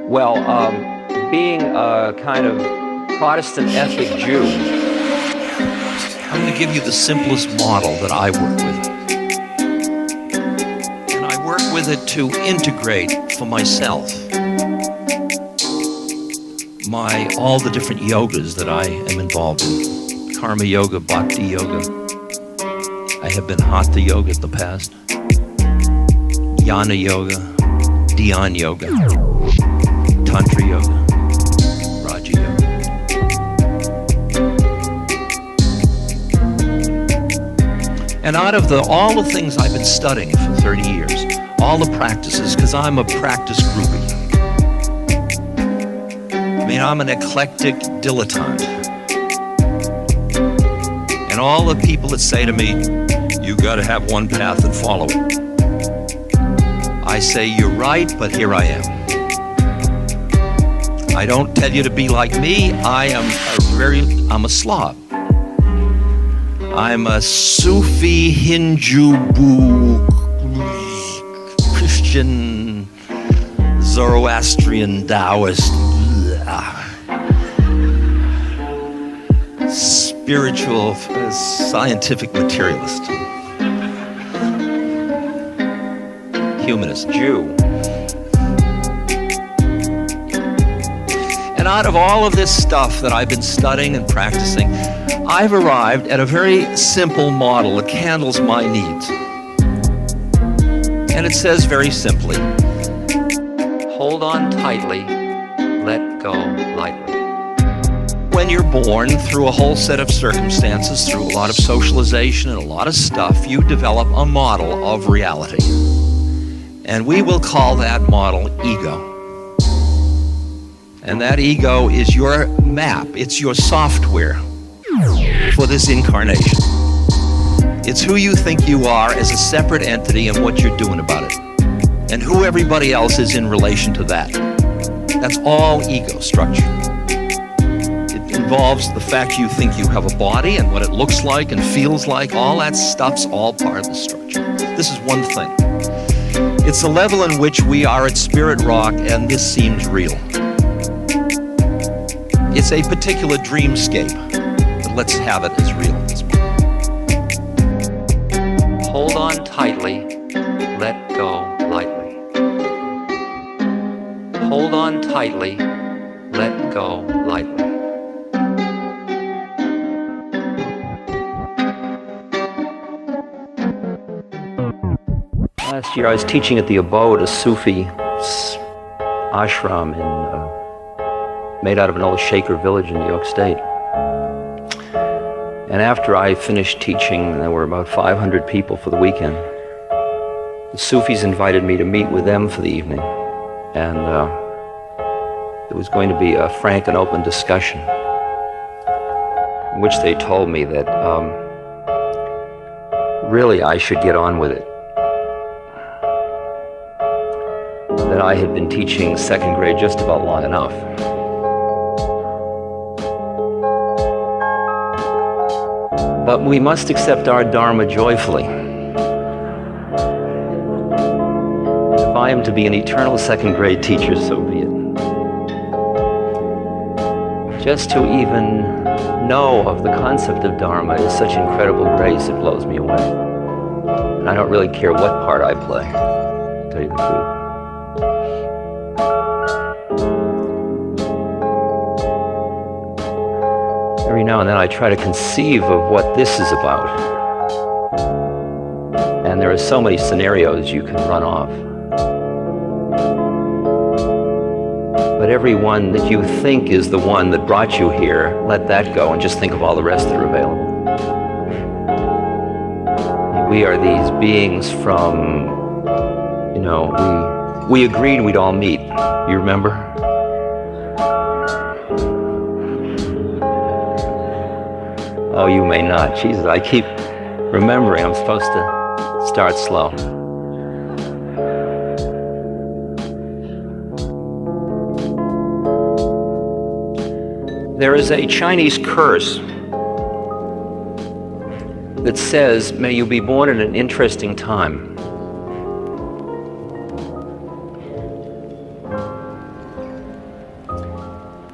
Well, being a kind of Protestant ethnic Jew, I'm going to give you the simplest model that I work with. And I work with it to integrate for myself all the different yogas that I am involved in. Karma yoga, bhakti yoga. I have been hatha yoga in the past. Jnana yoga, dhyan yoga, tantra yoga, raja yoga. And out of all the things I've been studying for 30 years, all the practices, because I'm a practice groupie. I mean, I'm an eclectic dilettante. And all the people that say to me, you gotta have one path and follow it. I say, you're right, but here I am. I don't tell you to be like me. I'm a Slav. I'm a Sufi, Hindu, Christian, Zoroastrian, Taoist, spiritual, scientific materialist, humanist, Jew. And out of all of this stuff that I've been studying and practicing, I've arrived at a very simple model that handles my needs. And it says very simply, Hold on tightly, let go lightly. when you're born, through a whole set of circumstances, through a lot of socialization and a lot of stuff, you develop a model of reality. And we will call that model ego. And that ego is your map, it's your software for this incarnation. It's who you think you are as a separate entity and what you're doing about it. And who everybody else is in relation to that. That's all ego structure. It involves the fact you think you have a body and what it looks like and feels like. All that stuff's all part of the structure. This is one thing. It's the level in which we are at Spirit Rock and this seems real. It's a particular dreamscape, but let's have it as real. Hold on tightly, let go lightly. Hold on tightly, let go lightly. Last year I was teaching at the Abode, a Sufi ashram made out of an old Shaker village in New York State. And after I finished teaching, there were about 500 people for the weekend. The Sufis invited me to meet with them for the evening. And there was going to be a frank and open discussion in which they told me that really I should get on with it. That I had been teaching second grade just about long enough. But we must accept our dharma joyfully. If I am to be an eternal second grade teacher, so be it. Just to even know of the concept of dharma is such incredible grace, it blows me away. And I don't really care what part I play, to tell you the truth. Every now and then I try to conceive of what this is about. And there are so many scenarios you can run off. But every one that you think is the one that brought you here, let that go and just think of all the rest that are available. We are these beings from, we agreed we'd all meet. You remember? Oh, you may not. Jesus, I keep remembering I'm supposed to start slow. There is a Chinese curse that says, may you be born at an interesting time.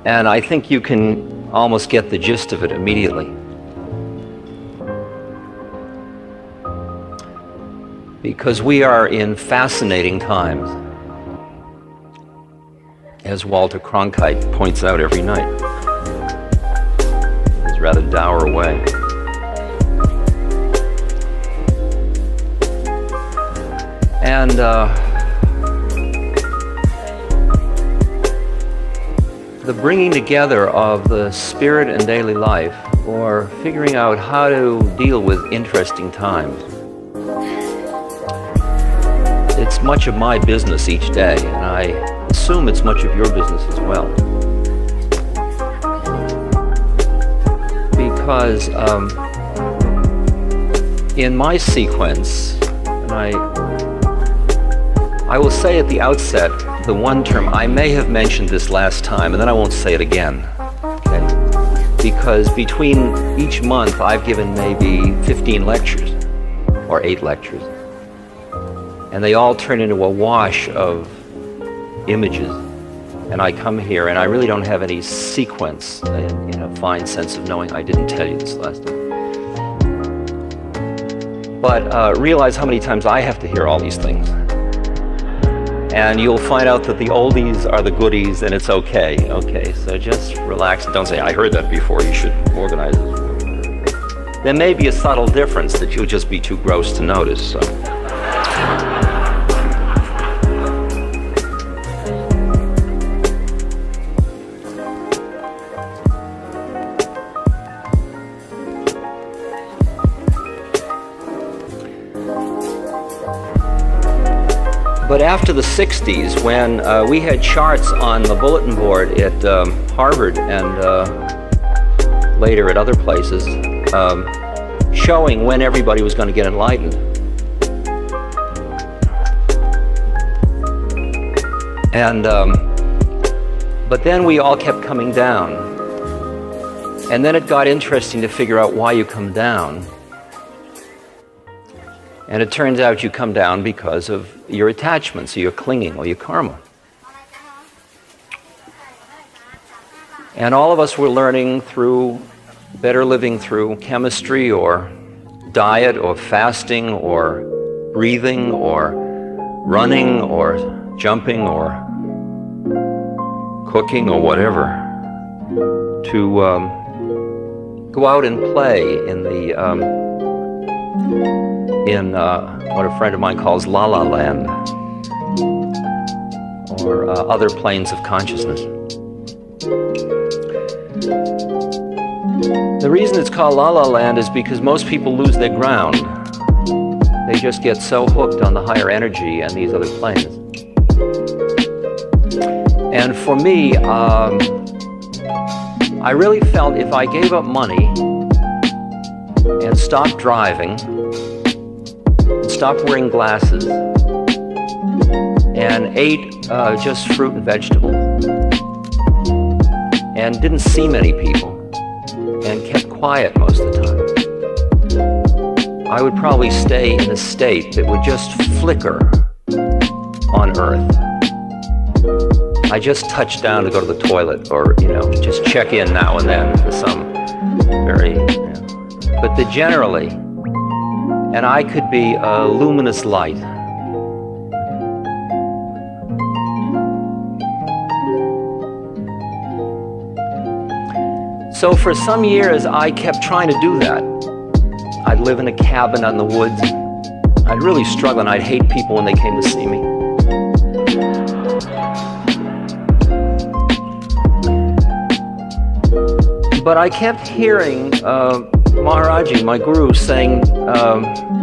And I think you can almost get the gist of it immediately. Because we are in fascinating times, as Walter Cronkite points out every night. He's rather dour way. And the bringing together of the spirit and daily life, or figuring out how to deal with interesting times, it's much of my business each day, and I assume it's much of your business as well. Because in my sequence, and I will say at the outset, the one term, I may have mentioned this last time, and then I won't say it again, okay? Because between each month, I've given maybe 15 lectures, or 8 lectures. And they all turn into a wash of images. And I come here, and I really don't have any sequence in a fine sense of knowing I didn't tell you this last time. But realize how many times I have to hear all these things. And you'll find out that the oldies are the goodies, and it's okay. Okay, so just relax and don't say, I heard that before, you should organize it. There may be a subtle difference that you'll just be too gross to notice, so. But after the 60s, when we had charts on the bulletin board at Harvard and later at other places, showing when everybody was going to get enlightened. And but then we all kept coming down. And then it got interesting to figure out why you come down. And it turns out you come down because of your attachments, or your clinging, or your karma. And all of us were learning through, better living through chemistry, or diet, or fasting, or breathing, or running, or jumping, or cooking, or whatever, to go out and play in the what a friend of mine calls La La Land, or other planes of consciousness. The reason it's called La La Land is because most people lose their ground. They just get so hooked on the higher energy and these other planes. And for me, I really felt if I gave up money and stopped driving, stopped wearing glasses, and ate just fruit and vegetables, and didn't see many people, and kept quiet most of the time, I would probably stay in a state that would just flicker on Earth. I just touch down to go to the toilet, or just check in now and then for some very, but generally, and I could be a luminous light. So for some years, I kept trying to do that. I'd live in a cabin in the woods. I'd really struggle, and I'd hate people when they came to see me. But I kept hearing Maharaji, my guru, saying,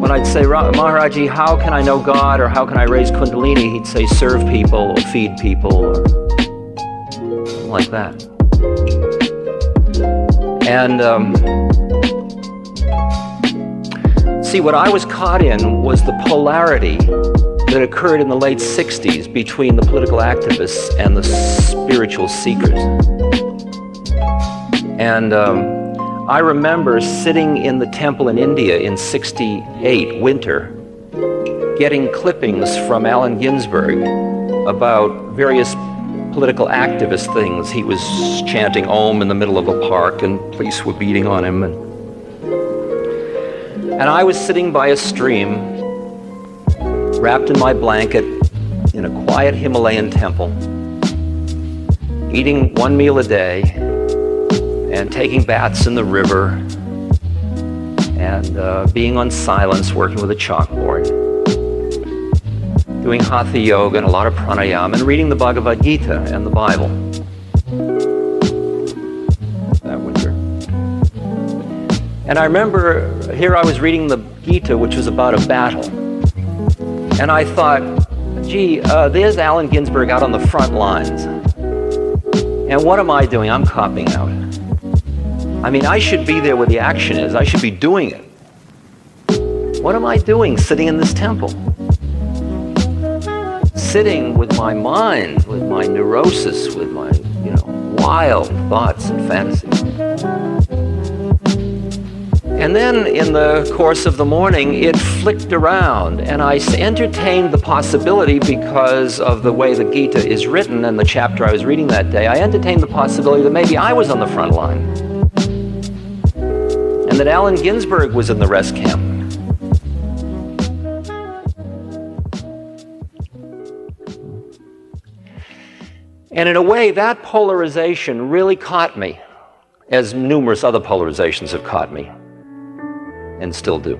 when I'd say, Maharaji, how can I know God, or how can I raise Kundalini? He'd say, serve people, or feed people, or something like that. And see, what I was caught in was the polarity that occurred in the late 60s between the political activists and the spiritual seekers. And I remember sitting in the temple in India in '68, winter, getting clippings from Allen Ginsberg about various political activist things. He was chanting Om in the middle of a park and police were beating on him. And I was sitting by a stream, wrapped in my blanket in a quiet Himalayan temple, eating one meal a day and taking baths in the river and being on silence, working with a chalkboard, doing hatha yoga and a lot of pranayama, and reading the Bhagavad Gita and the Bible that winter. And I remember here I was reading the Gita, which was about a battle. And I thought, gee, there's Allen Ginsberg out on the front lines. And what am I doing? I'm copping out. I mean, I should be there where the action is. I should be doing it. What am I doing sitting in this temple? Sitting with my mind, with my neurosis, with my, wild thoughts and fantasies. And then in the course of the morning, it flicked around, and I entertained the possibility, because of the way the Gita is written and the chapter I was reading that day, I entertained the possibility that maybe I was on the front line, and that Allen Ginsberg was in the rest camp. And in a way, that polarization really caught me, as numerous other polarizations have caught me, and still do.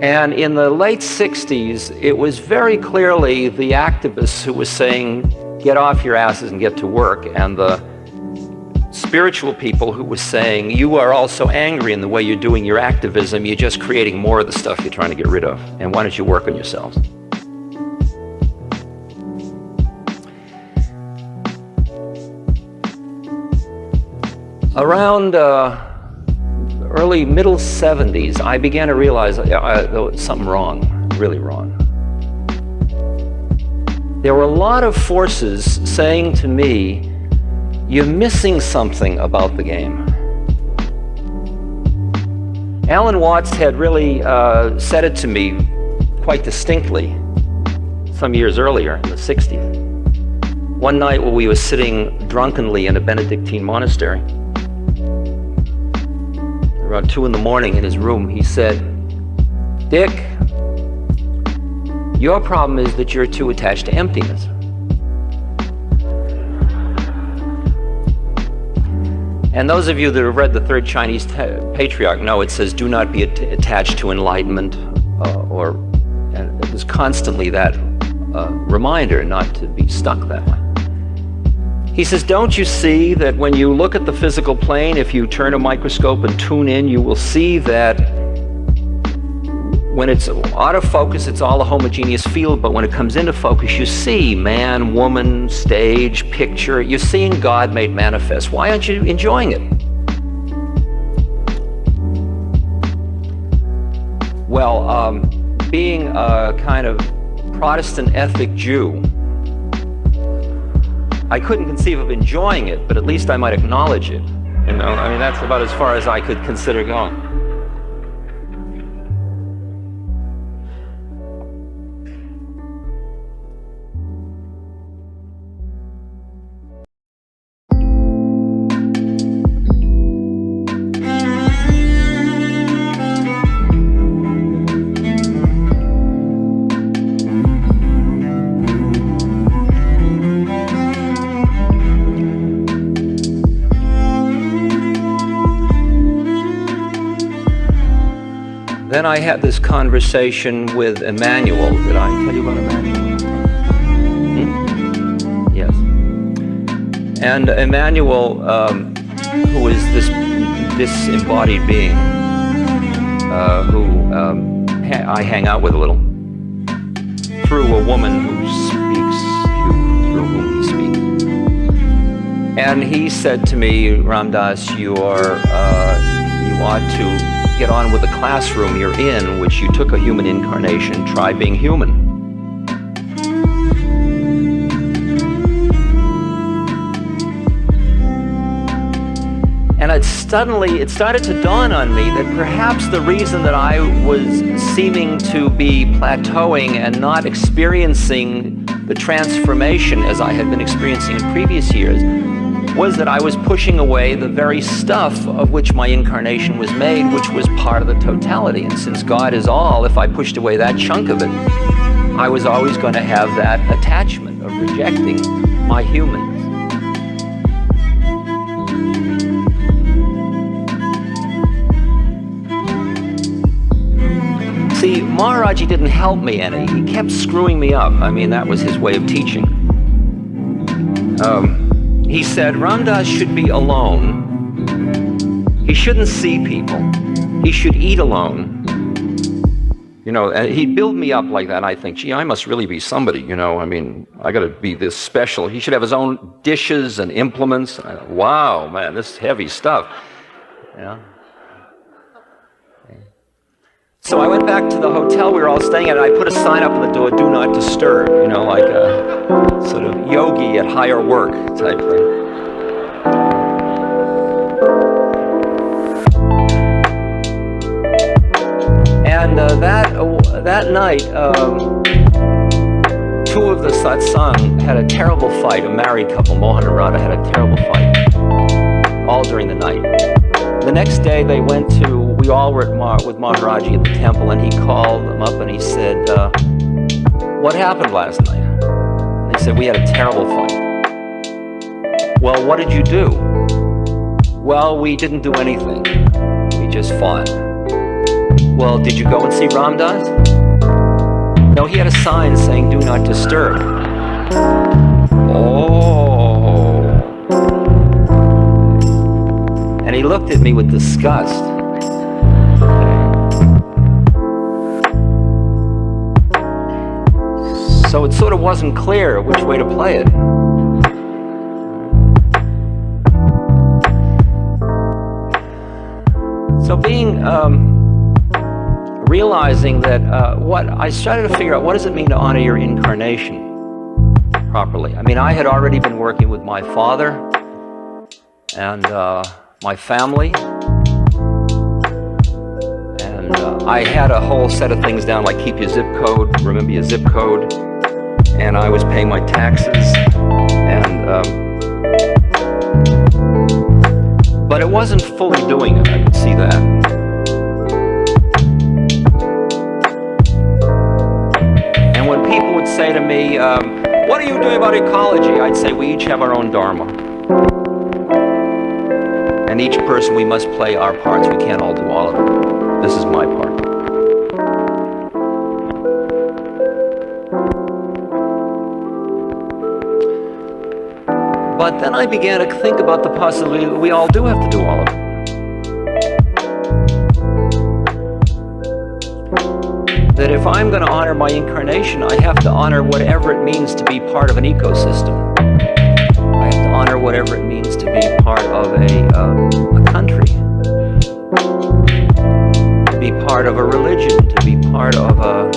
And in the late 60s, it was very clearly the activists who were saying, get off your asses and get to work, and the spiritual people who were saying, you are all so angry in the way you're doing your activism, you're just creating more of the stuff you're trying to get rid of, and why don't you work on yourselves? Around early, middle 70s, I began to realize there was something wrong, really wrong. There were a lot of forces saying to me, you're missing something about the game. Alan Watts had really said it to me quite distinctly some years earlier, in the 60s. One night when we were sitting drunkenly in a Benedictine monastery, around 2 in the morning in his room, he said, Dick, your problem is that you're too attached to emptiness. And those of you that have read the Third Chinese Patriarch know it says, do not be attached to enlightenment, and it was constantly that reminder not to be stuck that way. He says, don't you see that when you look at the physical plane, if you turn a microscope and tune in, you will see that when it's out of focus, it's all a homogeneous field, but when it comes into focus, you see man, woman, stage, picture. You're seeing God made manifest. Why aren't you enjoying it? Well, being a kind of Protestant ethnic Jew, I couldn't conceive of enjoying it, but at least I might acknowledge it. I mean, that's about as far as I could consider going. Then I had this conversation with Emmanuel. Did I tell you about Emmanuel? Yes. And Emmanuel, who is this disembodied being, who I hang out with a little, through a woman who speaks, through whom he speaks. And he said to me, Ramdas, you ought to get on with the classroom you're in, which you took a human incarnation, try being human. And it started to dawn on me that perhaps the reason that I was seeming to be plateauing and not experiencing the transformation, as I had been experiencing in previous years, was that I was pushing away the very stuff of which my incarnation was made, which was part of the totality. And since God is all, if I pushed away that chunk of it, I was always going to have that attachment of rejecting my humanness. See, Maharaji didn't help me any. He kept screwing me up. I mean, that was his way of teaching. He said Ram Dass should be alone. He shouldn't see people. He should eat alone. You know, and he'd build me up like that, and I think, gee, I must really be somebody, you know. I mean, I got to be this special. He should have his own dishes and implements. Wow, man, this is heavy stuff. Yeah. So I went back to the hotel we were all staying at, and I put a sign up on the door, do not disturb, you know, like a sort of yogi at higher work type thing. And that night, two of the satsang had a terrible fight. A married couple, Mohan and Radha, had a terrible fight, all during the night. The next day they went to, we all were with Maharaji at the temple, and he called them up and he said, what happened last night? And they said, we had a terrible fight. Well, what did you do? Well, we didn't do anything. We just fought. Well, did you go and see Ram Dass? No, he had a sign saying, do not disturb. Oh. And he looked at me with disgust. So it sort of wasn't clear which way to play it. So realizing that I started to figure out, what does it mean to honor your incarnation properly? I mean, I had already been working with my father and my family, and I had a whole set of things down, like keep your zip code, remember your zip code, and I was paying my taxes, and but it wasn't fully doing it, I could see that. And when people would say to me, what are you doing about ecology? I'd say, we each have our own dharma. And each person, we must play our parts. We can't all do all of it. This is my part. But then I began to think about the possibility that we all do have to do all of it. That if I'm going to honor my incarnation, I have to honor whatever it means to be part of an ecosystem. I have to honor whatever it means to be part of a country, to be part of a religion, to be part of a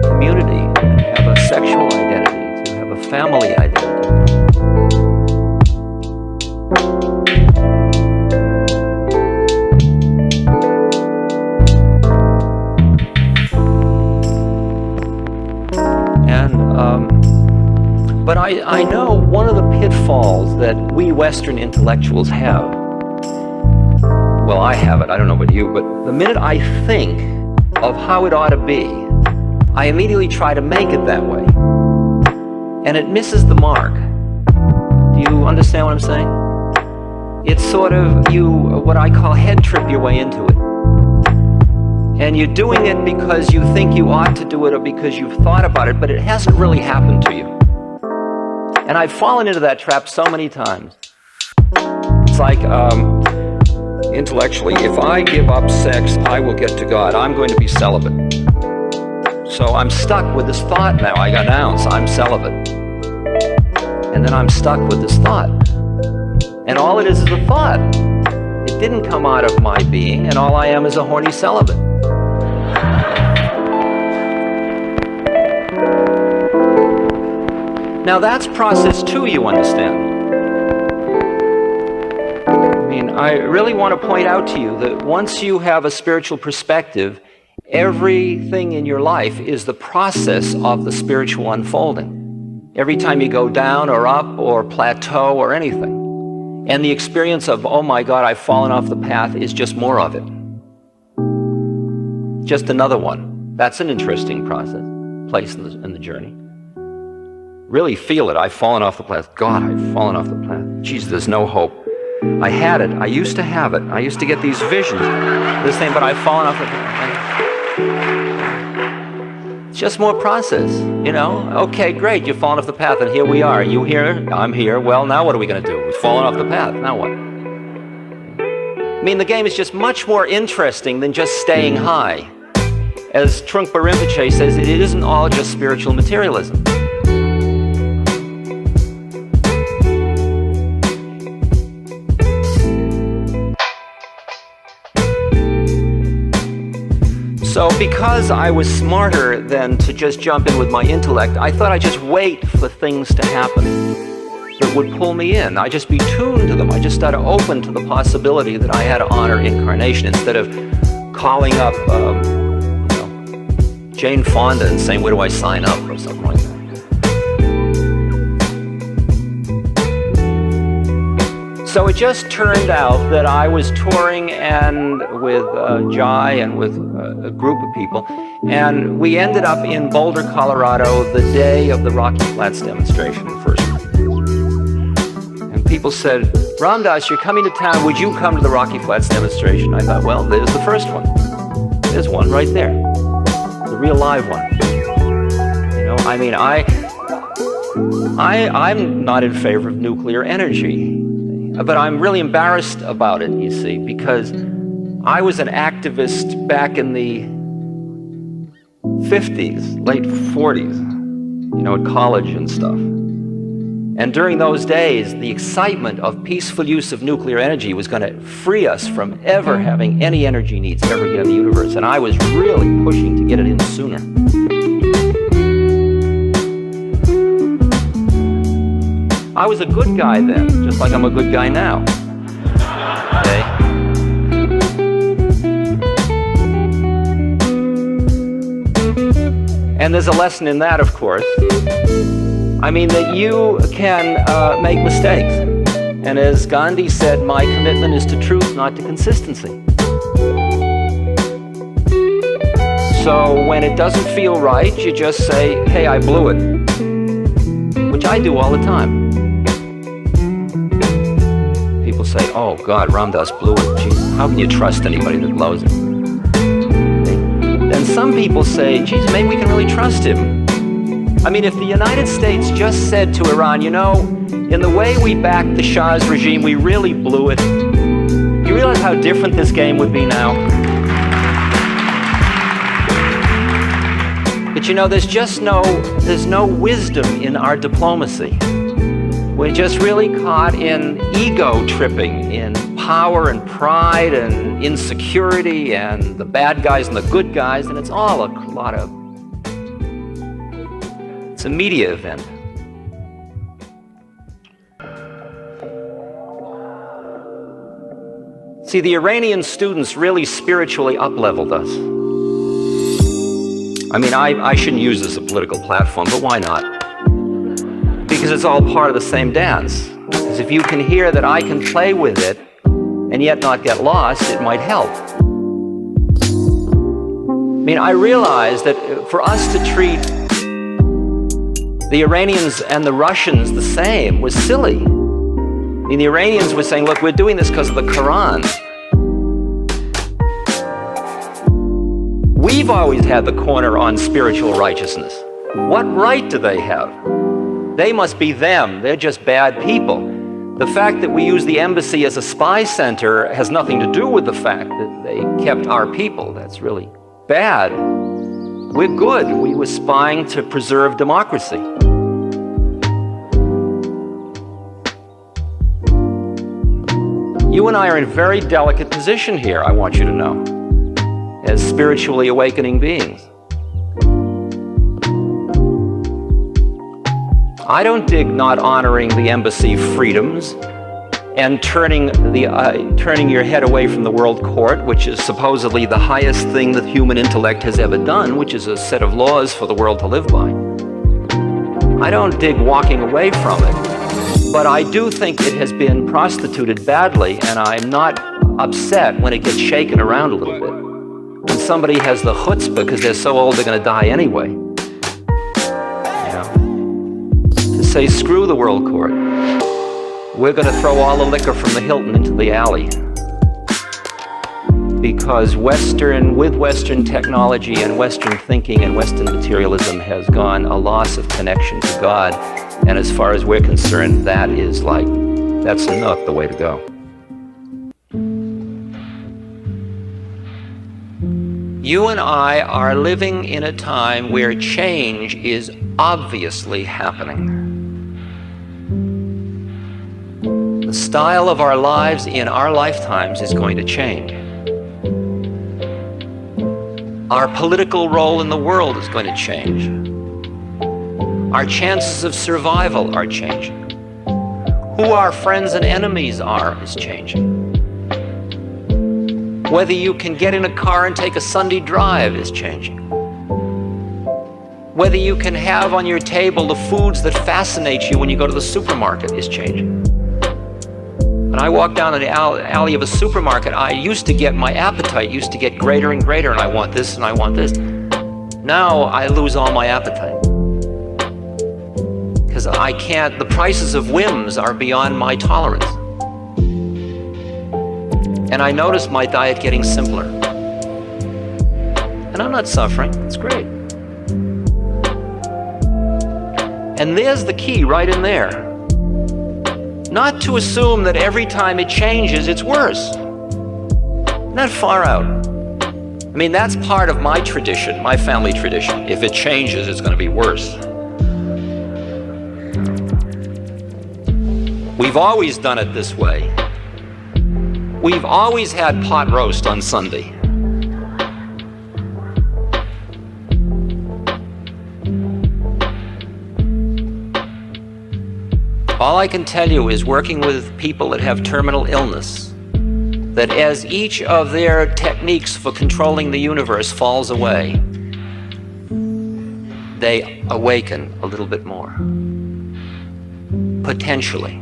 community, to have a sexual identity, to have a family identity. But I know one of the pitfalls that we Western intellectuals have, well, I have it, I don't know about you, but the minute I think of how it ought to be, I immediately try to make it that way. And it misses the mark. Do you understand what I'm saying? It's sort of, what I call head trip your way into it. And you're doing it because you think you ought to do it, or because you've thought about it, but it hasn't really happened to you. And I've fallen into that trap so many times. It's like, intellectually, if I give up sex, I will get to God. I'm going to be celibate. So I'm stuck with this thought now. I announce I'm celibate. And then I'm stuck with this thought. And all it is a thought. It didn't come out of my being, and all I am is a horny celibate. Now that's process two, you understand. I mean, I really want to point out to you that once you have a spiritual perspective, everything in your life is the process of the spiritual unfolding. every time you go down or up or plateau or anything. And the experience of, oh my God, I've fallen off the path is just more of it. Just another one. That's an interesting place in the journey. Really feel it. I've fallen off the path. God, I've fallen off the path. Jesus, there's no hope. I had it. I used to have it. I used to get these visions. This thing, but I've fallen off the path. It's just more process, you know? Okay, great, you've fallen off the path, and here we are. You here? I'm here. Well, now what are we going to do? We've fallen off the path. Now what? I mean, the game is just much more interesting than just staying high. As Trungpa Rinpoche says, it isn't all just spiritual materialism. So because I was smarter than to just jump in with my intellect, I thought I'd just wait for things to happen that would pull me in. I'd just be tuned to them. I just started open to the possibility that I had to honor incarnation instead of calling up Jane Fonda and saying, where do I sign up or something like that. So it just turned out that I was touring and with Jai and with a group of people, and we ended up in Boulder, Colorado, the day of the Rocky Flats demonstration, the first one. And people said, Ram Dass, you're coming to town, would you come to the Rocky Flats demonstration? I thought, well, there's the first one. There's one right there, the real live one. You know, I mean, I'm not in favor of nuclear energy. But I'm really embarrassed about it, you see, because I was an activist back in the 50s, late 40s, you know, at college and stuff. And during those days, the excitement of peaceful use of nuclear energy was going to free us from ever having any energy needs ever again in the universe. And I was really pushing to get it in sooner. I was a good guy then, just like I'm a good guy now. Okay? And there's a lesson in that, of course. I mean, that you can make mistakes. And as Gandhi said, my commitment is to truth, not to consistency. So when it doesn't feel right, you just say, hey, I blew it. Which I do all the time. People say, oh God, Ram Dass blew it. Jeez, how can you trust anybody that blows it? Then some people say, geez, maybe we can really trust him. I mean, if the United States just said to Iran, you know, in the way we backed the Shah's regime, we really blew it. You realize how different this game would be now? But you know, there's no wisdom in our diplomacy. We're just really caught in ego tripping, in power and pride and insecurity and the bad guys and the good guys, and it's all it's a media event. See, the Iranian students really spiritually up-leveled us. I mean, I shouldn't use this as a political platform, but why not? Because it's all part of the same dance. Because if you can hear that I can play with it and yet not get lost, it might help. I mean, I realize that for us to treat the Iranians and the Russians the same was silly. I mean, the Iranians were saying, look, we're doing this because of the Quran. We've always had the corner on spiritual righteousness. What right do they have? They must be them. They're just bad people. The fact that we use the embassy as a spy center has nothing to do with the fact that they kept our people. That's really bad. We're good. We were spying to preserve democracy. You and I are in a very delicate position here, I want you to know, as spiritually awakening beings. I don't dig not honoring the embassy freedoms and turning your head away from the world court, which is supposedly the highest thing that human intellect has ever done, which is a set of laws for the world to live by. I don't dig walking away from it, but I do think it has been prostituted badly, and I'm not upset when it gets shaken around a little bit. When somebody has the chutzpah because they're so old they're going to die anyway. You know? To say, screw the world court. We're going to throw all the liquor from the Hilton into the alley. Because with Western technology and Western thinking and Western materialism has gone a loss of connection to God. And as far as we're concerned, that's not the way to go. You and I are living in a time where change is obviously happening. The style of our lives in our lifetimes is going to change. Our political role in the world is going to change. Our chances of survival are changing. Who our friends and enemies are is changing. Whether you can get in a car and take a Sunday drive is changing. Whether you can have on your table the foods that fascinate you when you go to the supermarket is changing. When I walk down the alley of a supermarket, my appetite used to get greater and greater, and I want this and I want this. Now I lose all my appetite. Because the prices of whims are beyond my tolerance. And I notice my diet getting simpler. And I'm not suffering, it's great. And there's the key right in there. Not to assume that every time it changes, it's worse. Not far out. I mean, that's part of my tradition, my family tradition. If it changes, it's going to be worse. We've always done it this way. We've always had pot roast on Sunday. All I can tell you is working with people that have terminal illness, that as each of their techniques for controlling the universe falls away, they awaken a little bit more. Potentially.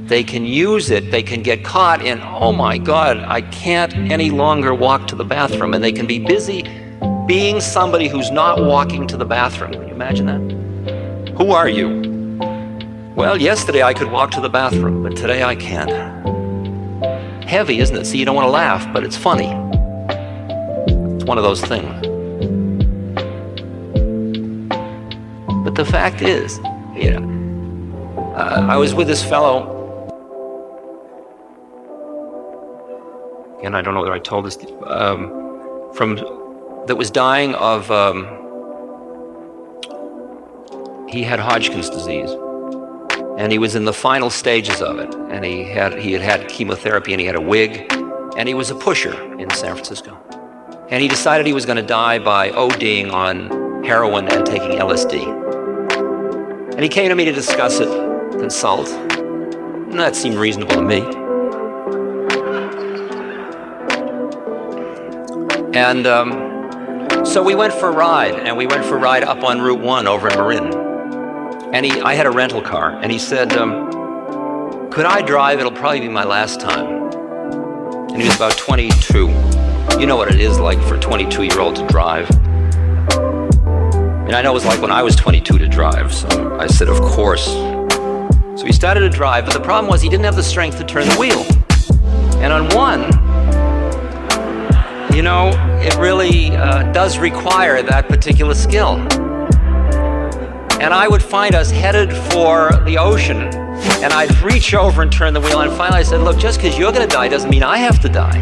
They can use it, they can get caught in, oh my God, I can't any longer walk to the bathroom, and they can be busy being somebody who's not walking to the bathroom. Can you imagine that? Who are you? Well, yesterday I could walk to the bathroom, but today I can't. Heavy, isn't it? See, you don't want to laugh, but it's funny. It's one of those things. But the fact is, I was with this fellow, and I don't know whether I told this, that was dying of, he had Hodgkin's disease. And he was in the final stages of it, and he had chemotherapy, and he had a wig, and he was a pusher in San Francisco. And he decided he was going to die by ODing on heroin and taking LSD. And he came to me to discuss it, consult, and that seemed reasonable to me. And so we went for a ride, and we went for a ride up on Route 1 over in Marin. And I had a rental car, and he said, could I drive? It'll probably be my last time. And he was about 22. You know what it is like for a 22-year-old to drive. And I know it was like when I was 22 to drive, so I said, of course. So he started to drive, but the problem was he didn't have the strength to turn the wheel. And on one, it really does require that particular skill. And I would find us headed for the ocean, and I'd reach over and turn the wheel, and finally I said, look, just because you're going to die doesn't mean I have to die.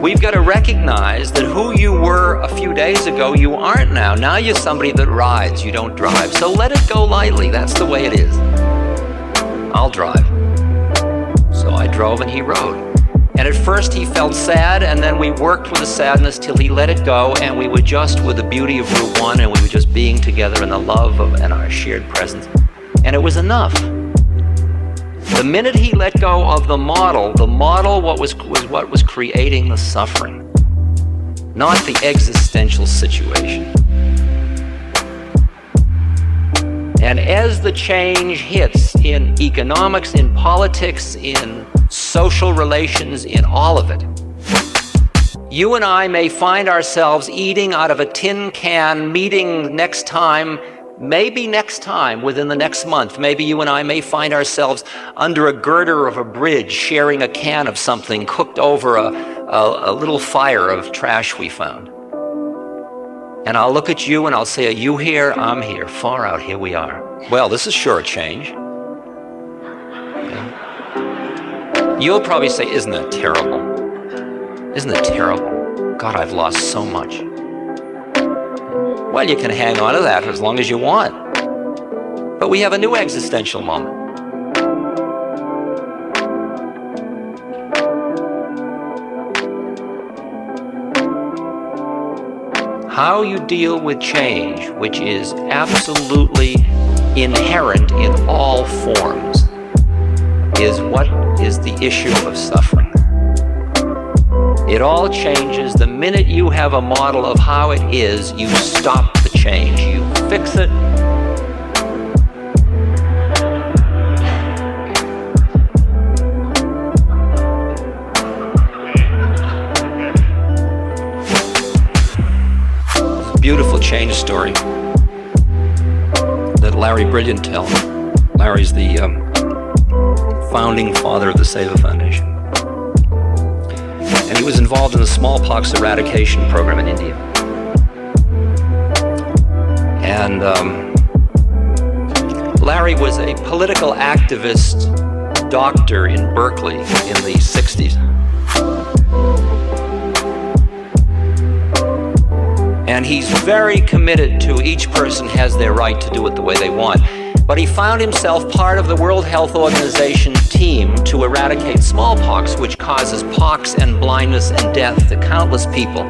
We've got to recognize that who you were a few days ago, you aren't now. Now you're somebody that rides, you don't drive. So let it go lightly, that's the way it is. I'll drive. So I drove and he rode. And at first he felt sad, and then we worked with the sadness till he let it go, and we were just with the beauty of Route 1, and we were just being together in the love and our shared presence. And it was enough. The minute he let go of the model was what was creating the suffering, not the existential situation. And as the change hits in economics, in politics, in social relations, in all of it, you and I may find ourselves eating out of a tin can, meeting next time, maybe next time, within the next month. Maybe you and I may find ourselves under a girder of a bridge, sharing a can of something cooked over a little fire of trash we found. And I'll look at you and I'll say, are you here? I'm here. Far out, here we are. Well, this is sure a change. Yeah. You'll probably say, isn't that terrible? Isn't it terrible? God, I've lost so much. Well, you can hang on to that as long as you want. But we have a new existential moment. How you deal with change, which is absolutely inherent in all forms, is what is the issue of suffering. It all changes the minute you have a model of how it is. You stop the change, you fix it. Beautiful change story that Larry Brilliant tells. Larry's the founding father of the Seva Foundation. And he was involved in the smallpox eradication program in India. And Larry was a political activist doctor in Berkeley in the 60s. And he's very committed to each person has their right to do it the way they want. But he found himself part of the World Health Organization team to eradicate smallpox, which causes pox and blindness and death to countless people.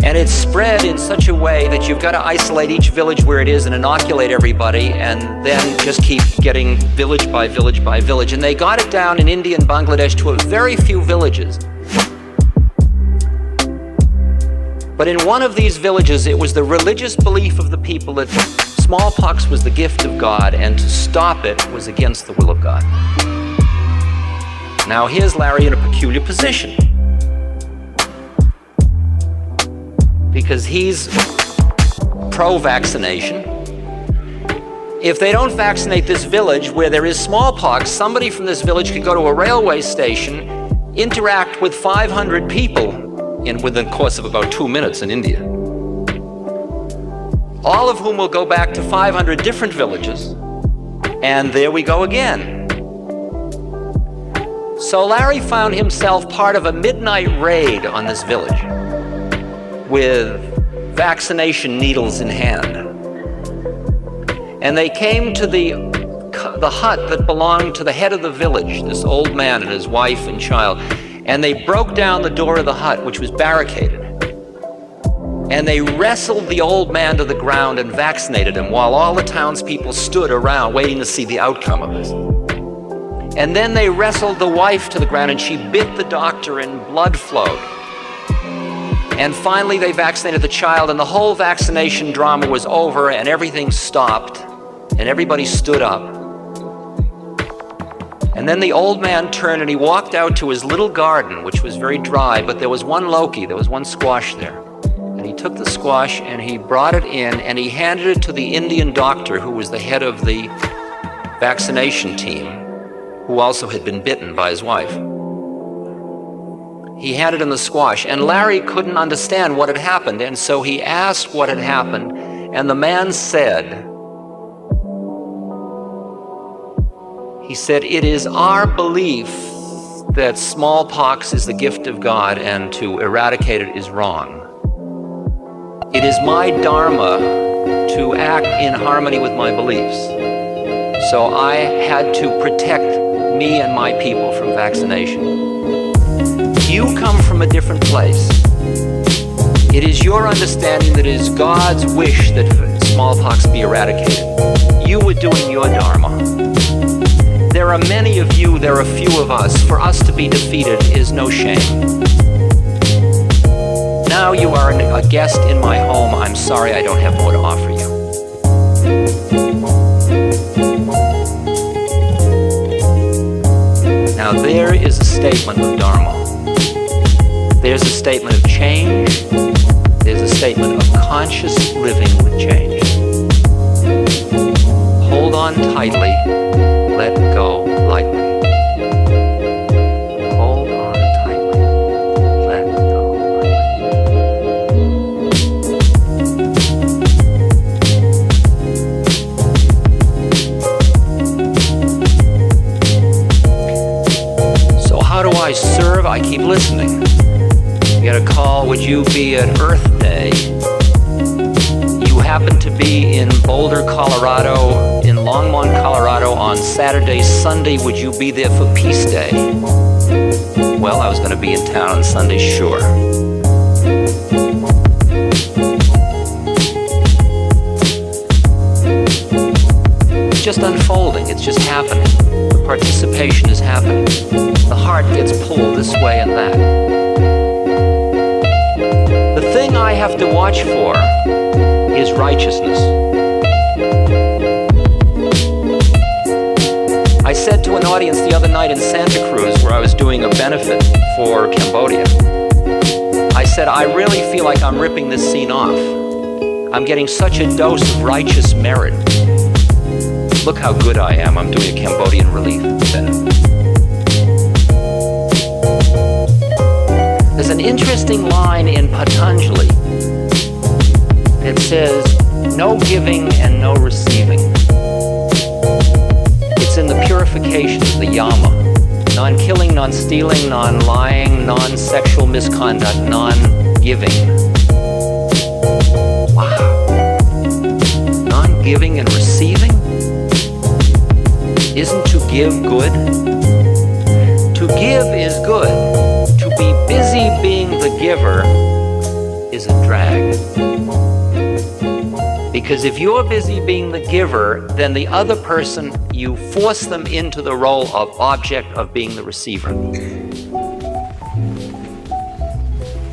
And it's spread in such a way that you've got to isolate each village where it is and inoculate everybody, and then just keep getting village by village by village. And they got it down in India and Bangladesh to a very few villages. But in one of these villages, it was the religious belief of the people that smallpox was the gift of God, and to stop it was against the will of God. Now here's Larry in a peculiar position, because he's pro-vaccination. If they don't vaccinate this village where there is smallpox, somebody from this village could go to a railway station, interact with 500 people within the course of about 2 minutes in India, all of whom will go back to 500 different villages, and there we go again. So Larry found himself part of a midnight raid on this village with vaccination needles in hand. And they came to the hut that belonged to the head of the village, this old man and his wife and child, and they broke down the door of the hut, which was barricaded. And they wrestled the old man to the ground and vaccinated him while all the townspeople stood around waiting to see the outcome of this. And then they wrestled the wife to the ground and she bit the doctor and blood flowed. And finally they vaccinated the child, and the whole vaccination drama was over and everything stopped and everybody stood up. And then the old man turned and he walked out to his little garden, which was very dry, but there was one loki, there was one squash there. And he took the squash and he brought it in and he handed it to the Indian doctor who was the head of the vaccination team, who also had been bitten by his wife. He handed him the squash, and Larry couldn't understand what had happened, and so he asked what had happened, and the man said, it is our belief that smallpox is the gift of God and to eradicate it is wrong. It is my dharma to act in harmony with my beliefs. So I had to protect me and my people from vaccination. You come from a different place. It is your understanding that it is God's wish that smallpox be eradicated. You were doing your dharma. There are many of you, there are few of us. For us to be defeated is no shame. Now you are a guest in my home. I'm sorry I don't have more to offer you. statement of Dharma. There's a statement of change. There's a statement of conscious living with change. Hold on tightly, let go lightly. Hold on tightly, let go lightly. So how do I serve? I keep listening. You get a call, would you be at Earth Day? You happen to be in Boulder, Colorado, in Longmont, Colorado on Saturday, Sunday. Would you be there for Peace Day? Well, I was going to be in town on Sunday, sure. It's just unfolding. It's just happening. The participation is happening. The heart gets pulled this way and that. The thing I have to watch for is righteousness. I said to an audience the other night in Santa Cruz, where I was doing a benefit for Cambodia, I said, I really feel like I'm ripping this scene off. I'm getting such a dose of righteous merit. Look how good I am. I'm doing a Cambodian relief benefit. There's an interesting line in Patanjali that says, no giving and no receiving. It's in the purifications, the yama. Non-killing, non-stealing, non-lying, non-sexual misconduct, non-giving. Wow. Non-giving and receiving? Isn't to give good? To give is good. To be busy being the giver is a drag. Because if you're busy being the giver, then the other person, you force them into the role of object of being the receiver.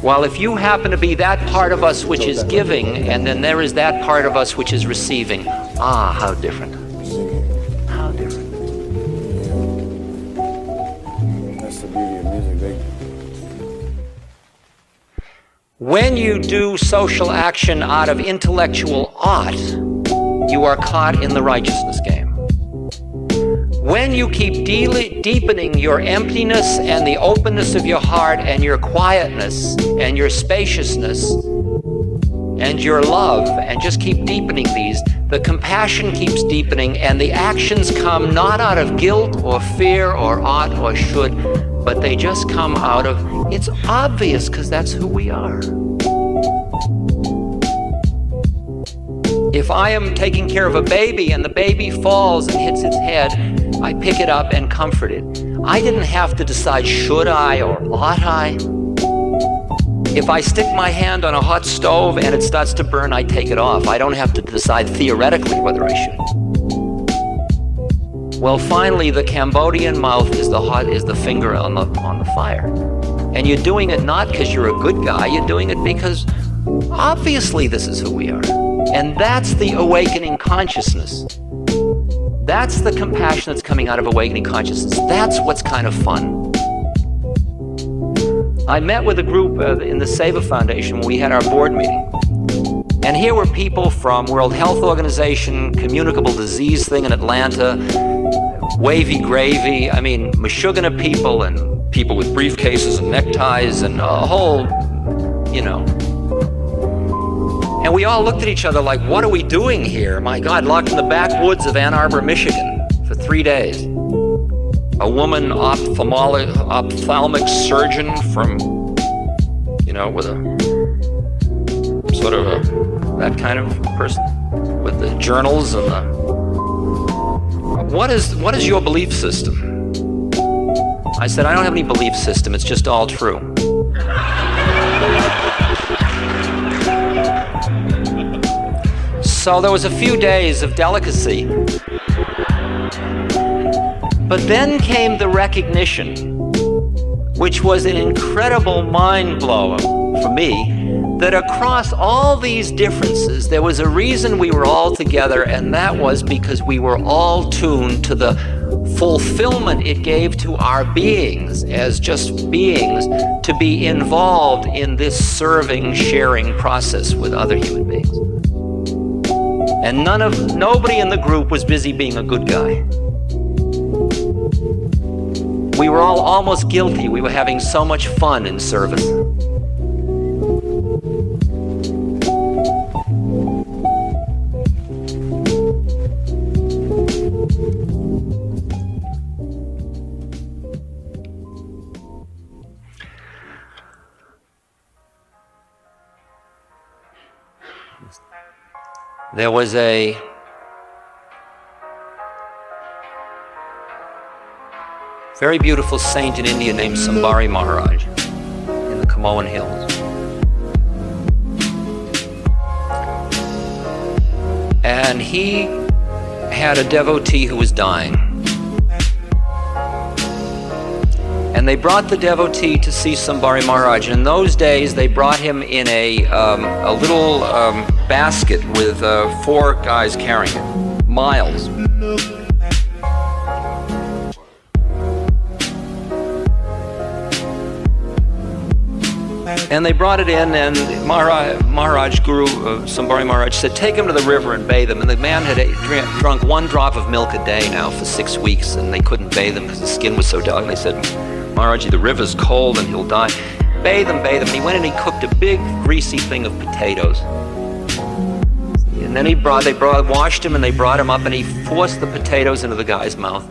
While if you happen to be that part of us which is giving, and then there is that part of us which is receiving, how different. How different. That's the beauty of music. When you do social action out of intellectual ought, you are caught in the righteousness game. When you keep deepening your emptiness and the openness of your heart and your quietness and your spaciousness and your love, and just keep deepening these, the compassion keeps deepening, and the actions come not out of guilt or fear or ought or should, but they just come out of, it's obvious because that's who we are. If I am taking care of a baby and the baby falls and hits its head, I pick it up and comfort it. I didn't have to decide should I or ought I. If I stick my hand on a hot stove and it starts to burn, I take it off. I don't have to decide theoretically whether I should. Well, finally, the Cambodian mouth is the finger on the fire. And you're doing it not because you're a good guy, you're doing it because obviously this is who we are. And that's the awakening consciousness. That's the compassion that's coming out of awakening consciousness. That's what's kind of fun. I met with a group in the Seva Foundation when we had our board meeting. And here were people from World Health Organization, communicable disease thing in Atlanta, wavy gravy, Meshuggah people and people with briefcases and neckties and a whole, And we all looked at each other like, what are we doing here? My God, locked in the backwoods of Ann Arbor, Michigan for 3 days. A woman ophthalmic surgeon from, with a sort of that kind of person with the journals and the. What is your belief system? I said, I don't have any belief system. It's just all true. So there was a few days of delicacy. But then came the recognition, which was an incredible mind blower for me, that across all these differences, there was a reason we were all together, and that was because we were all tuned to the fulfillment it gave to our beings as just beings to be involved in this serving, sharing process with other human beings. And nobody in the group was busy being a good guy. We were all almost guilty. We were having so much fun in service. There was a very beautiful saint in India named Sambari Maharaj in the Kumaon Hills. And he had a devotee who was dying. And they brought the devotee to see Sambari Maharaj. And in those days, they brought him in a little basket with 4 guys carrying it, miles. And they brought it in, and Maharaj, Guru Sambari Maharaj said, take him to the river and bathe him. And the man had drunk 1 drop of milk a day now for 6 weeks, and they couldn't bathe him because his skin was so delicate. They said, Maharaj, the river's cold and he'll die. Bathe him, bathe him. And he went and he cooked a big greasy thing of potatoes. And then they washed him, and they brought him up, and he forced the potatoes into the guy's mouth.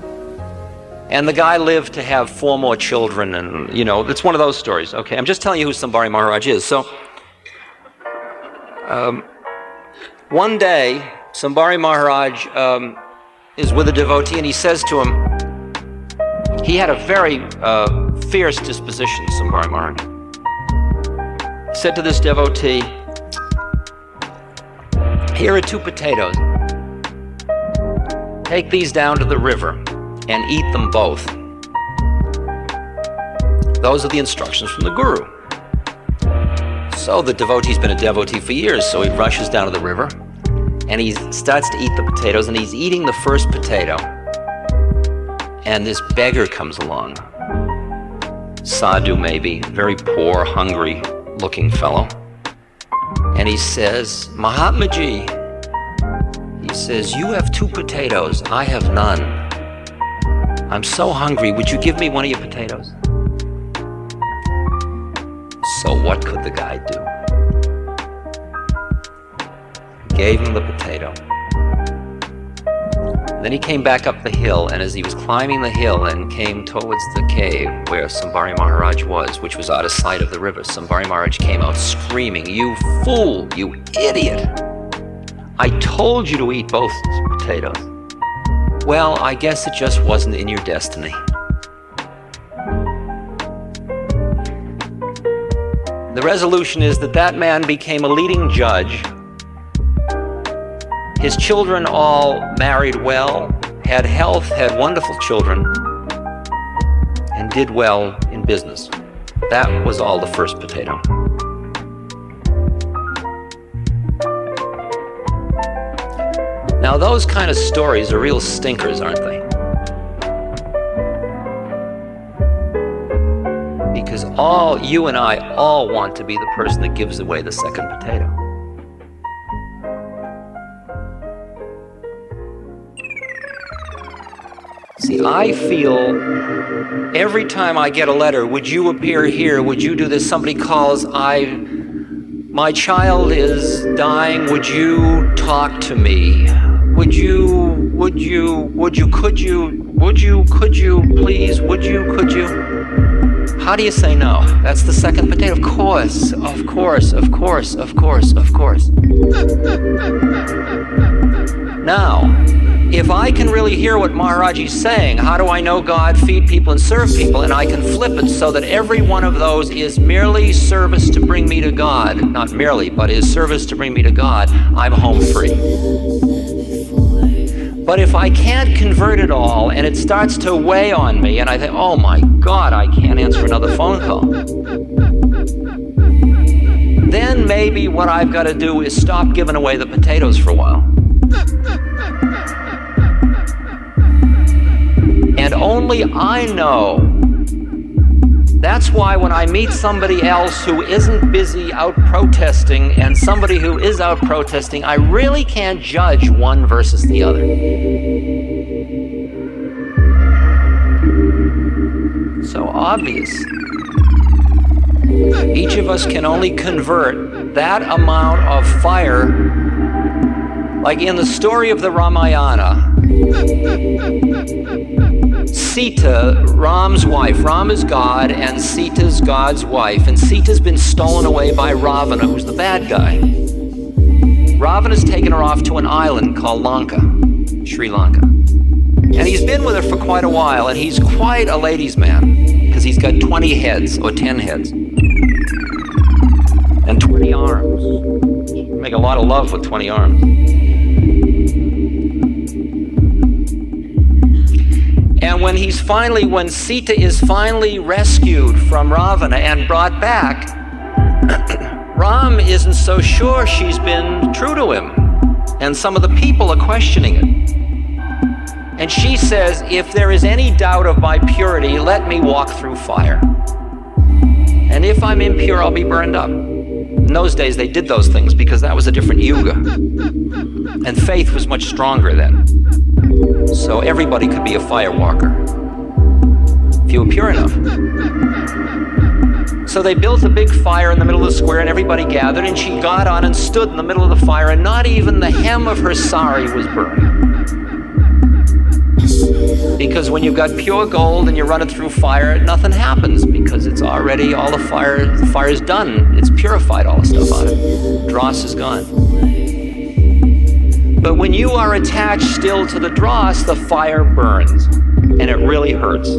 And the guy lived to have 4 more children, and, you know, it's one of those stories. Okay, I'm just telling you who Sambari Maharaj is. So, one day, Sambari Maharaj is with a devotee, and he says to him, he had a very fierce disposition, Sambari Maharaj. He said to this devotee, here are 2 potatoes. Take these down to the river and eat them both. Those are the instructions from the Guru. So the devotee's been a devotee for years, so he rushes down to the river, and he starts to eat the potatoes, and he's eating the first potato. And this beggar comes along. Sadhu maybe, very poor, hungry-looking fellow. And he says, Mahatmaji, he says, you have 2 potatoes, I have none. I'm so hungry, would you give me one of your potatoes? So what could the guy do? Gave him the potato. Then he came back up the hill, and as he was climbing the hill and came towards the cave where Sambari Maharaj was, which was out of sight of the river, Sambari Maharaj came out screaming, you fool, you idiot! I told you to eat both potatoes. Well, I guess it just wasn't in your destiny. The resolution is that man became a leading judge. His children all married well, had health, had wonderful children, and did well in business. That was all the first potato. Now those kind of stories are real stinkers, aren't they? Because you and I all want to be the person that gives away the second potato. See, I feel every time I get a letter, would you appear here, would you do this, somebody calls, my child is dying, would you talk to me? Could you, please, could you? How do you say no? That's the second potato. Of course. Now, if I can really hear what Maharaj is saying, how do I know God, feed people and serve people? And I can flip it so that every one of those is merely service to bring me to God. Not merely, but is service to bring me to God. I'm home free. But if I can't convert it all and it starts to weigh on me and I think, oh my God, I can't answer another phone call. then maybe what I've got to do is stop giving away the potatoes for a while. And only I know. That's why when I meet somebody else who isn't busy out protesting and somebody who is out protesting, I really can't judge one versus the other. So obvious. Each of us can only convert that amount of fire. Like in the story of the Ramayana, Sita, Ram's wife, Ram is God and Sita's God's wife, and Sita's been stolen away by Ravana, who's the bad guy. Ravana's taken her off to an island called Lanka, Sri Lanka. And he's been with her for quite a while, and he's quite a ladies' man, because he's got 20 heads, or 10 heads, and 20 arms. You can make a lot of love with 20 arms. And when Sita is finally rescued from Ravana and brought back, Ram isn't so sure she's been true to him. And some of the people are questioning it. And she says, if there is any doubt of my purity, let me walk through fire. And if I'm impure, I'll be burned up. In those days, they did those things because that was a different yuga. And faith was much stronger then. So everybody could be a firewalker, if you were pure enough. So they built a big fire in the middle of the square and everybody gathered, and she got on and stood in the middle of the fire, and not even the hem of her sari was burned. Because when you've got pure gold and you run it through fire, nothing happens because it's already, all the fire is done. It's purified all the stuff on it. Dross is gone. But when you are attached still to the dross, the fire burns, and it really hurts.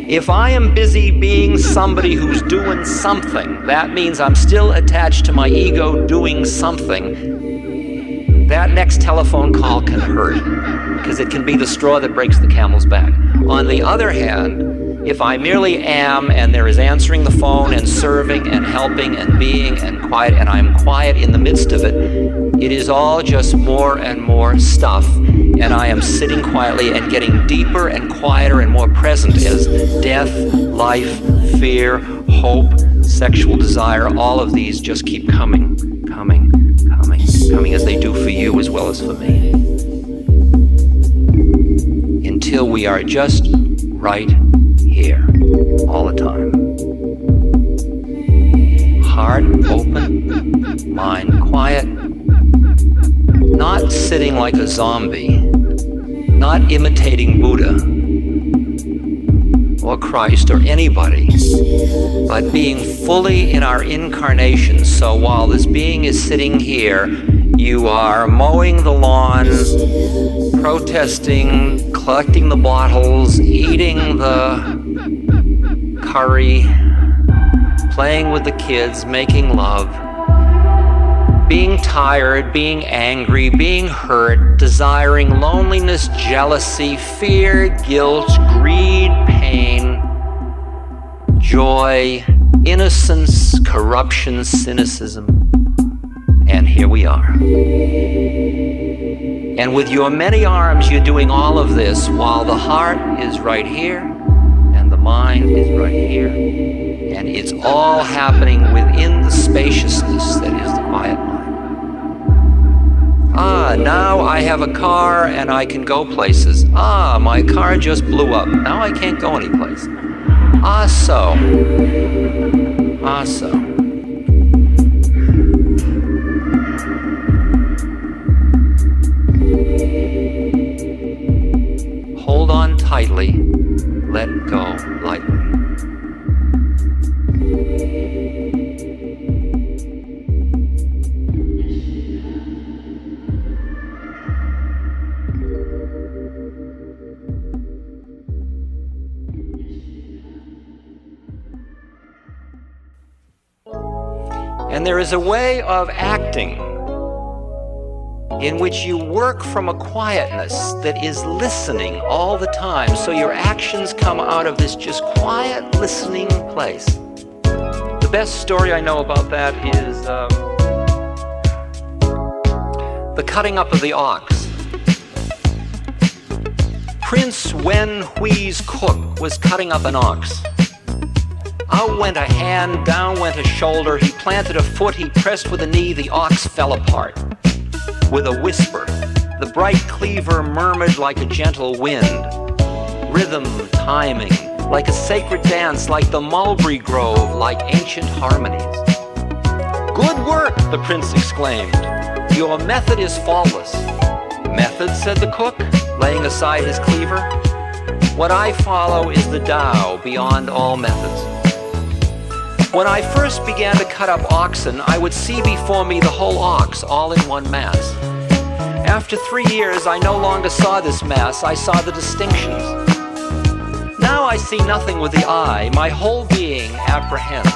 If I am busy being somebody who's doing something, that means I'm still attached to my ego doing something. That next telephone call can hurt, because it can be the straw that breaks the camel's back. On the other hand, if I merely am, and there is answering the phone and serving and helping and being and quiet, and I'm quiet in the midst of it, it is all just more and more stuff, and I am sitting quietly and getting deeper and quieter and more present as death, life, fear, hope, sexual desire, all of these just keep coming as they do for you as well as for me. Until we are just right here, all the time. Heart open, mind quiet, not sitting like a zombie, not imitating Buddha or Christ or anybody, but being fully in our incarnation. So while this being is sitting here, you are mowing the lawn, protesting, collecting the bottles, eating the curry, playing with the kids, making love, being tired, being angry, being hurt, desiring, loneliness, jealousy, fear, guilt, greed, pain, joy, innocence, corruption, cynicism. And here we are. And with your many arms, you're doing all of this while the heart is right here and the mind is right here. And it's all happening within the spaciousness that is the quiet mind. Now I have a car and I can go places. My car just blew up. Now I can't go anyplace. So. Hold on tightly, let go lightly. And there is a way of acting in which you work from a quietness that is listening all the time. So your actions come out of this just quiet listening place. The best story I know about that is the cutting up of the ox. Prince Wen Hui's cook was cutting up an ox. Out went a hand, down went a shoulder, he planted a foot, he pressed with a knee, the ox fell apart. With a whisper, the bright cleaver murmured like a gentle wind. Rhythm, timing, like a sacred dance, like the mulberry grove, like ancient harmonies. "Good work," the prince exclaimed. "Your method is faultless." "Method," said the cook, laying aside his cleaver. "What I follow is the Tao beyond all methods." When I first began to cut up oxen, I would see before me the whole ox, all in one mass. After 3 years, I no longer saw this mass, I saw the distinctions. Now I see nothing with the eye, my whole being apprehends.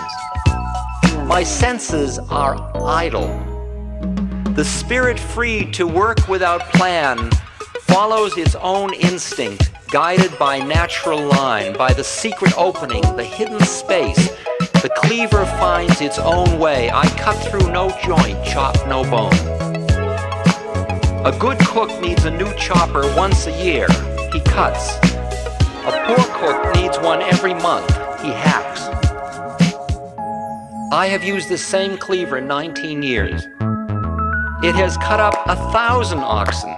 My senses are idle. The spirit free to work without plan follows its own instinct, guided by natural line, by the secret opening, the hidden space. The cleaver finds its own way. I cut through no joint, chop no bone. A good cook needs a new chopper once a year. He cuts. A poor cook needs one every month. He hacks. I have used the same cleaver 19 years. It has cut up 1,000 oxen.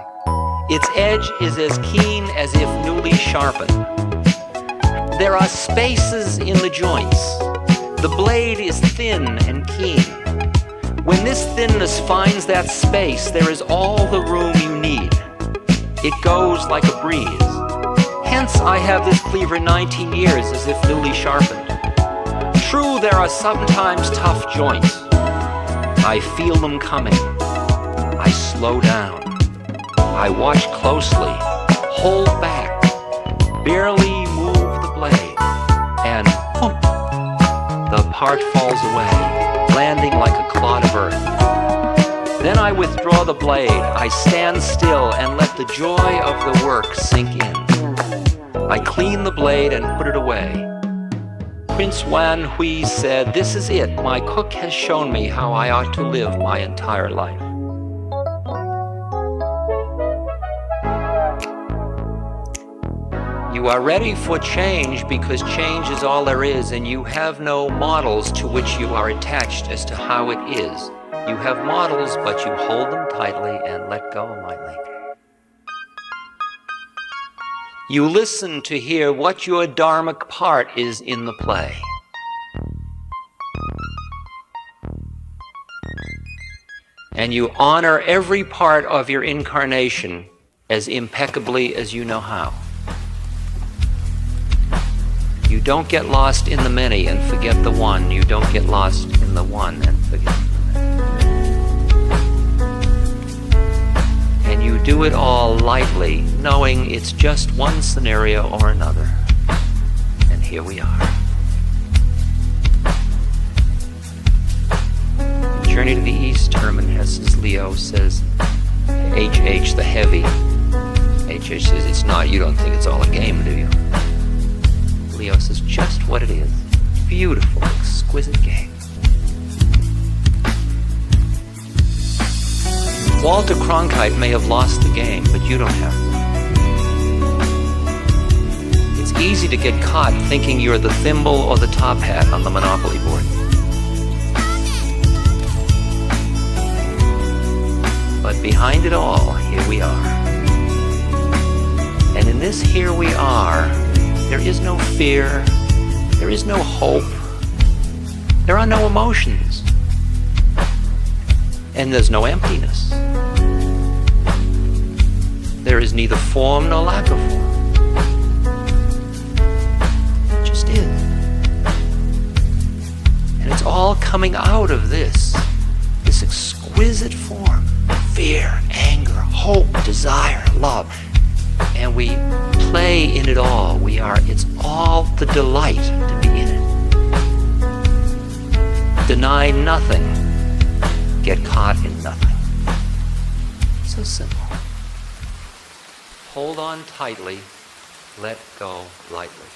Its edge is as keen as if newly sharpened. There are spaces in the joints. The blade is thin and keen. When this thinness finds that space, there is all the room you need. It goes like a breeze. Hence, I have this cleaver 19 years as if newly sharpened. True, there are sometimes tough joints. I feel them coming. I slow down. I watch closely, hold back, barely move the blade, and boom, the part falls away, landing like a clod of earth. Then I withdraw the blade, I stand still and let the joy of the work sink in. I clean the blade and put it away. Prince Wan Hui said, "This is it. My cook has shown me how I ought to live my entire life." You are ready for change because change is all there is, and you have no models to which you are attached as to how it is. You have models, but you hold them tightly and let go lightly. You listen to hear what your dharmic part is in the play. And you honor every part of your incarnation as impeccably as you know how. You don't get lost in the many and forget the one. You don't get lost in the one and forget the many. And you do it all lightly, knowing it's just one scenario or another. And here we are. Journey to the East, Herman Hesse's Leo says, HH the heavy. HH says it's not. You don't think it's all a game, do you? Leo says just what it is. Beautiful, exquisite game. Walter Cronkite may have lost the game, but you don't have to. It's easy to get caught thinking you're the thimble or the top hat on the Monopoly board. But behind it all, here we are. And in this here we are, there is no fear, there is no hope, there are no emotions, and there's no emptiness. There is neither form nor lack of form. It just is. And it's all coming out of this exquisite form. Fear, anger, hope, desire, love. And we play in it all. It's all the delight to be in it. Deny nothing, get caught in nothing. So simple. Hold on tightly, let go lightly.